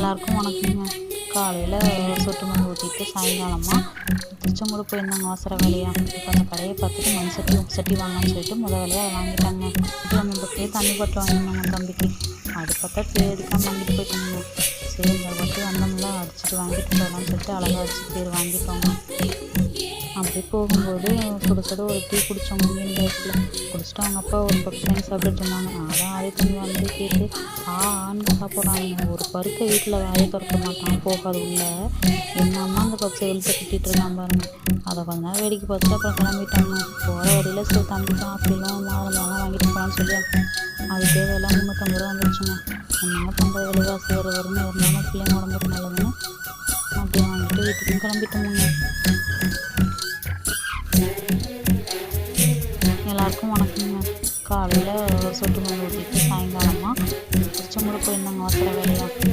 எல்லாருக்கும் வணக்கங்க. காலையில் ஒரு சொட்டு மருந்து ஊற்றிட்டு சாயங்காலமாக திருச்செங்கோடு போயிருந்தாங்க அவசர வேலையாக. இப்போ அந்த கடையை பார்த்துட்டு மண் சட்டி உப்பு சட்டி வாங்கன்னு சொல்லிட்டு வேலையாக அதை வாங்கிட்டாங்க. நம்ம பக்கத்தையே தண்ணி பாட்டில் வாங்கியிருந்தாங்க தம்பிக்கு. அது பார்த்தா தேடிக்காமல் வாங்கிட்டு போயிட்டாங்க. சரி இந்த வாட்டி வந்தோம்ல அடிச்சுட்டு வாங்கிட்டு போகலான்னு சொல்லிட்டு அழகாக அடிச்சுட்டு பேர் வாங்கிட்டோங்க. அப்படி போகும்போது சுட ஒரு டீ குடித்தோங்க. மீன் பேஸில் குடிச்சிட்டு அவங்க அப்பா ஒரு பக்கம் வாங்கி சாப்பிட்டுட்டு இருந்தாங்க. அதான் ஆதித்தன் வந்து கேட்டு ஆன்னு சாப்பிட்றாங்க. ஒரு பருக்க வீட்டில் வாயை திறக்க மாட்டான், போகாது உள்ள. என்னம்மா அந்த பப்ஸை எழுத்து கட்டிகிட்டு இருக்கான் பாருங்க. அதை கொஞ்ச நேரம் வேடிக்கை பார்த்துட்டு அப்புறம் கிளம்பிட்டாங்க. போகிற வழியில் சரி தம்பிக்கும் ஆப்பிளும் மாதுளம்பழம்லாம் வாங்கிட்டு போகலான்னு சொல்லி அது தேவையெல்லாம் 350 ரூபா வந்துருச்சுங்க. என்னங்க பண்ணுற விலைவாசி வரும்னு இருந்தாலும் பிள்ளைங்க உடம்புக்கு நல்லதுன்னு அப்படியே வாங்கிட்டு வீட்டுக்கும் கிளம்பிட்டோமுங்க. எல்லாருக்கும் வணக்கங்க. காலையில் ஒரு சொட்டு மருந்து